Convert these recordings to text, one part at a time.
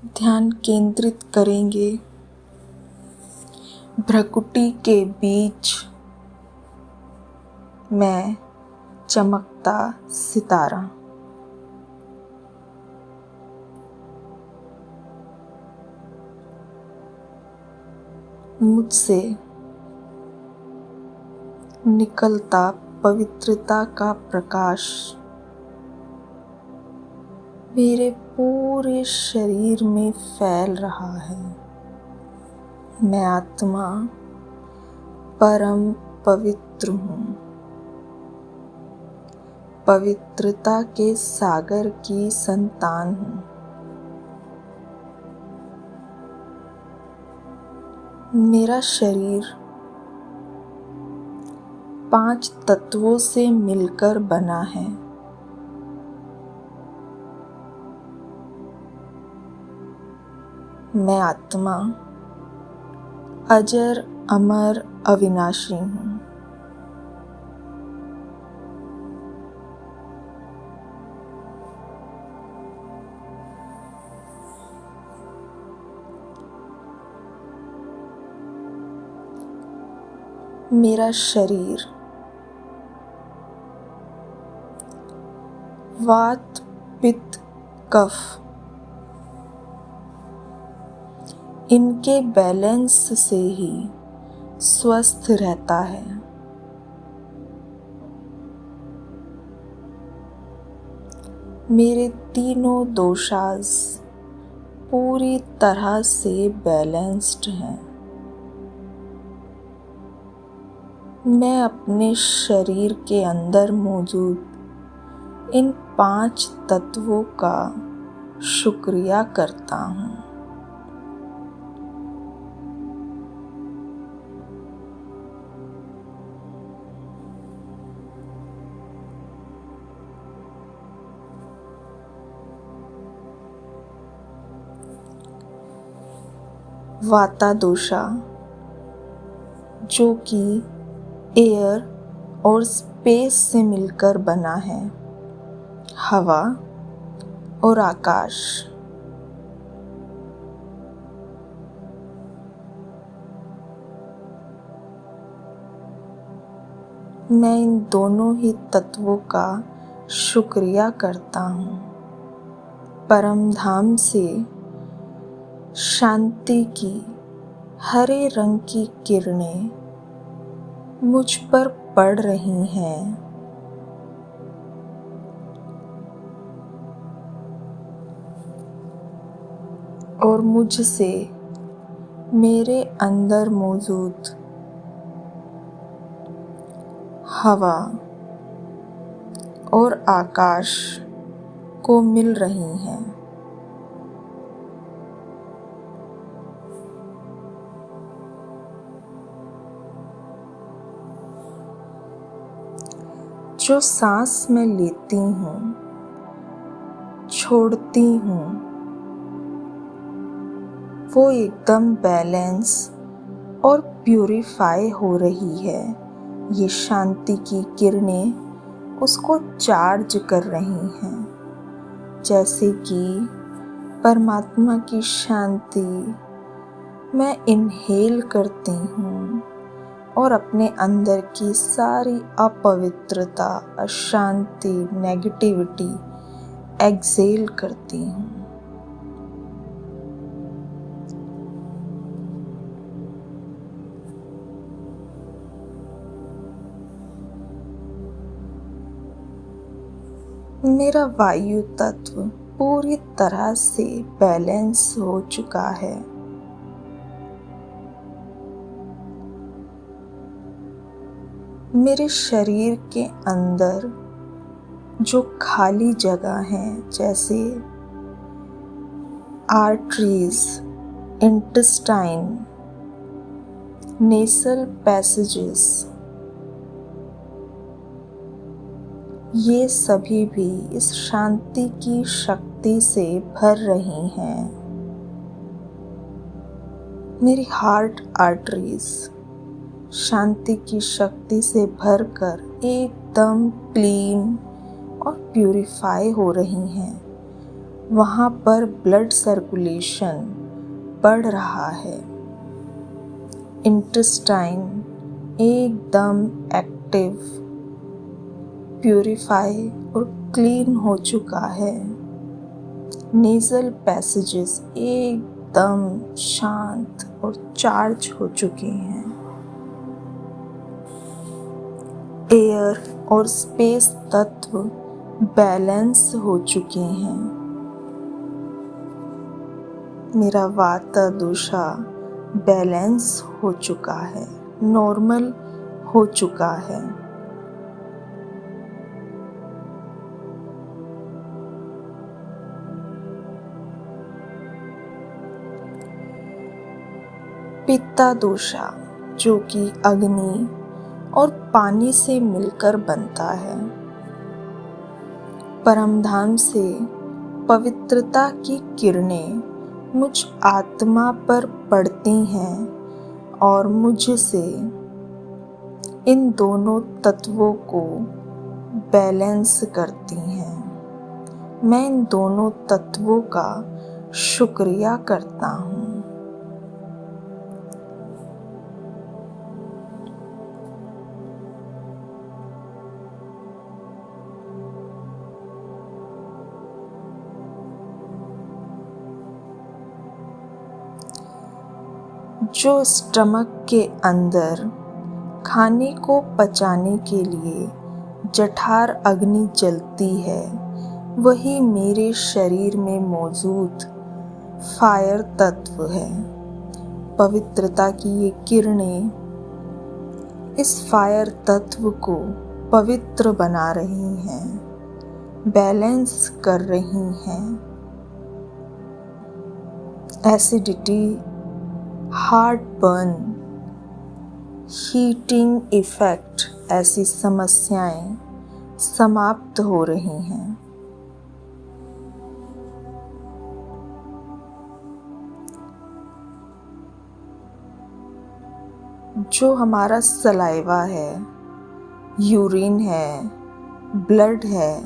ध्यान केंद्रित करेंगे भ्रकुटी के बीच मैं चमकता सितारा। मुझसे निकलता पवित्रता का प्रकाश मेरे पूरे शरीर में फैल रहा है। मैं आत्मा परम पवित्र हूँ। पवित्रता के सागर की संतान हूँ। मेरा शरीर 5 तत्वों से मिलकर बना है। मैं आत्मा अजर अमर अविनाशी हूँ। मेरा शरीर वात पित्त कफ इनके बैलेंस से ही स्वस्थ रहता है। मेरे तीनों दोषास पूरी तरह से बैलेंस्ड हैं। मैं अपने शरीर के अंदर मौजूद इन 5 तत्वों का शुक्रिया करता हूँ। वाता दोषा जो कि एयर और स्पेस से मिलकर बना है, हवा और आकाश। मैं इन दोनों ही तत्वों का शुक्रिया करता हूँ। परम धाम से शांति की हरे रंग की किरणें मुझ पर पड़ रही हैं। और मुझसे मेरे अंदर मौजूद हवा और आकाश को मिल रही हैं। जो सांस मैं लेती हूँ, छोड़ती हूँ, वो एकदम बैलेंस और प्यूरिफाई हो रही है। ये शांति की किरणें उसको चार्ज कर रही हैं। जैसे कि परमात्मा की शांति मैं इनहेल करती हूँ और अपने अंदर की सारी अपवित्रता, अशांति, नेगेटिविटी एक्सेल करती हूँ। मेरा वायु तत्व पूरी तरह से बैलेंस हो चुका है। मेरे शरीर के अंदर जो खाली जगह है, जैसे आर्टरीज, इंटेस्टाइन, नेसल पैसेजेस, ये सभी भी इस शांति की शक्ति से भर रही हैं। मेरी हार्ट आर्टरीज शांति की शक्ति से भरकर एकदम क्लीन और प्यूरिफाई हो रही हैं। वहाँ पर ब्लड सर्कुलेशन बढ़ रहा है। इंटेस्टाइन एकदम एक्टिव, प्यूरिफाई और क्लीन हो चुका है। नेज़ल पैसेजेस एकदम शांत और चार्ज हो चुके हैं। एयर और स्पेस तत्व बैलेंस हो चुके हैं। मेरा वाता दोषा बैलेंस हो चुका है, नॉर्मल हो चुका है। पित्ता दोषा जो कि अग्नि और पानी से मिलकर बनता है, परमधाम से पवित्रता की किरणें मुझ आत्मा पर पड़ती हैं और मुझसे इन दोनों तत्वों को बैलेंस करती हैं। मैं इन दोनों तत्वों का शुक्रिया करता हूँ। जो स्टमक के अंदर खाने को पचाने के लिए जठर अग्नि जलती है, वही मेरे शरीर में मौजूद फायर तत्व है। पवित्रता की ये किरणें इस फायर तत्व को पवित्र बना रही हैं, बैलेंस कर रही हैं। Acidity, heart burn, heating effect ऐसी समस्याएं समाप्त हो रही हैं। जो हमारा सलाइवा है, यूरिन है, ब्लड है,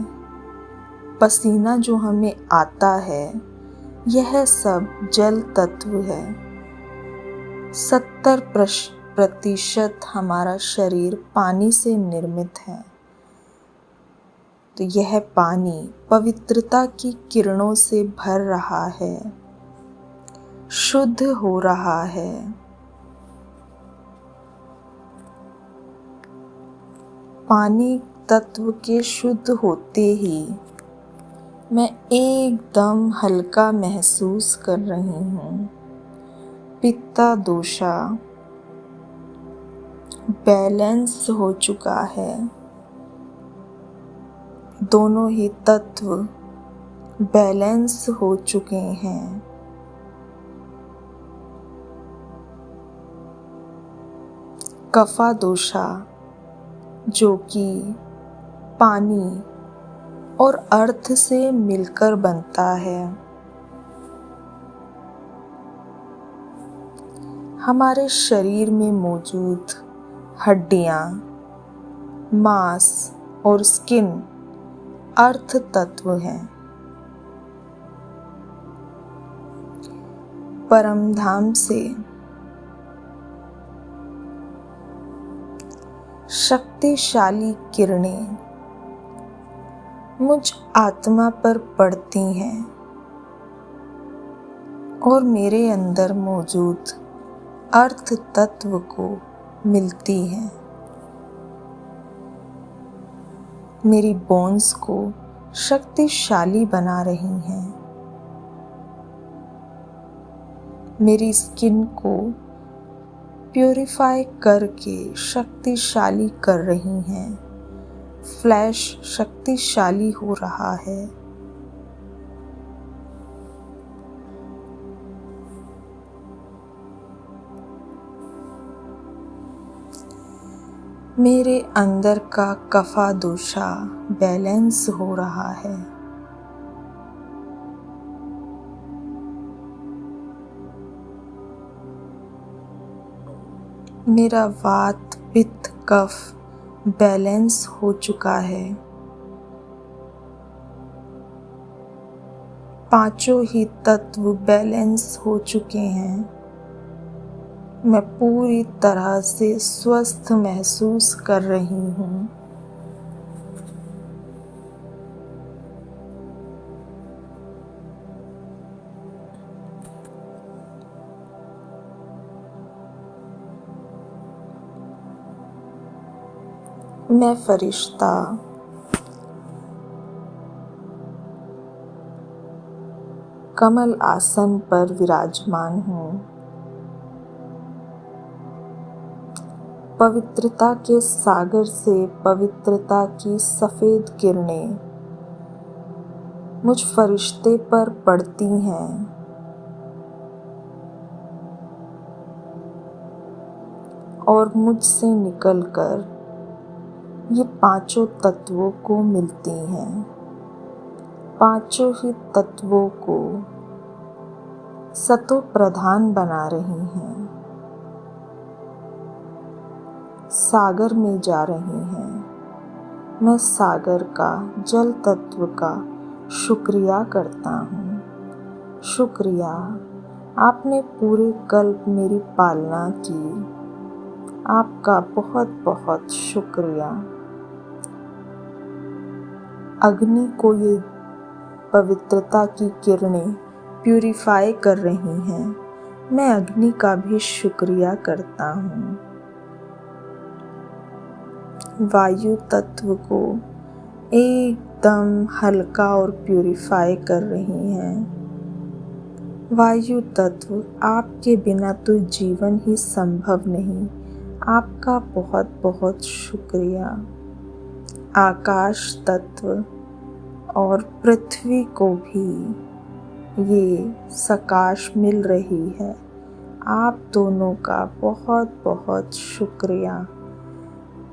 पसीना जो हमें आता है, यह सब जल तत्व है। 70% हमारा शरीर पानी से निर्मित है। तो यह पानी पवित्रता की किरणों से भर रहा है, शुद्ध हो रहा है। पानी तत्व के शुद्ध होते ही मैं एकदम हल्का महसूस कर रही हूँ। पित्ता दोषा बैलेंस हो चुका है। दोनों ही तत्व बैलेंस हो चुके हैं। कफा दोषा जो कि पानी और अर्थ से मिलकर बनता है, हमारे शरीर में मौजूद हड्डियाँ, मांस और स्किन अर्थ तत्व हैं। परमधाम से शक्तिशाली किरणें मुझ आत्मा पर पड़ती हैं और मेरे अंदर मौजूद अर्थ तत्व को मिलती हैं। मेरी बोन्स को शक्तिशाली बना रही हैं। मेरी स्किन को प्यूरिफाई करके शक्तिशाली कर रही हैं। फ्लैश शक्तिशाली हो रहा है। मेरे अंदर का कफा दोषा बैलेंस हो रहा है। मेरा वात पित्त कफ बैलेंस हो चुका है। पांचों ही तत्व बैलेंस हो चुके हैं। मैं पूरी तरह से स्वस्थ महसूस कर रही हूँ। मैं फरिश्ता कमल आसन पर विराजमान हूँ। पवित्रता के सागर से पवित्रता की सफेद किरणें मुझ फरिश्ते पर पड़ती हैं और मुझसे निकलकर ये पांचों तत्वों को मिलती हैं। पांचों ही तत्वों को सतो प्रधान बना रही हैं। सागर में जा रही हैं। मैं सागर का, जल तत्व का शुक्रिया करता हूँ। शुक्रिया, आपने पूरे कल्प मेरी पालना की। आपका बहुत बहुत शुक्रिया। अग्नि को ये पवित्रता की किरणें प्यूरिफाई कर रही हैं। मैं अग्नि का भी शुक्रिया करता हूँ। वायु तत्व को एकदम हल्का और प्यूरिफाई कर रही हैं। वायु तत्व, आपके बिना तो जीवन ही संभव नहीं। आपका बहुत बहुत शुक्रिया। आकाश तत्व और पृथ्वी को भी ये सकाश मिल रही है। आप दोनों का बहुत बहुत शुक्रिया।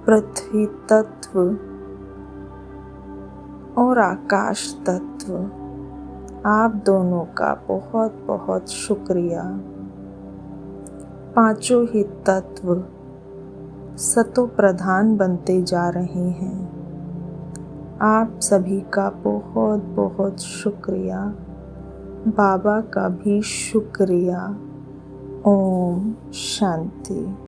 पृथ्वी तत्व और आकाश तत्व, आप दोनों का बहुत बहुत शुक्रिया। पांचों ही तत्व सतो प्रधान बनते जा रहे हैं। आप सभी का बहुत बहुत शुक्रिया। बाबा का भी शुक्रिया। ओम शांति।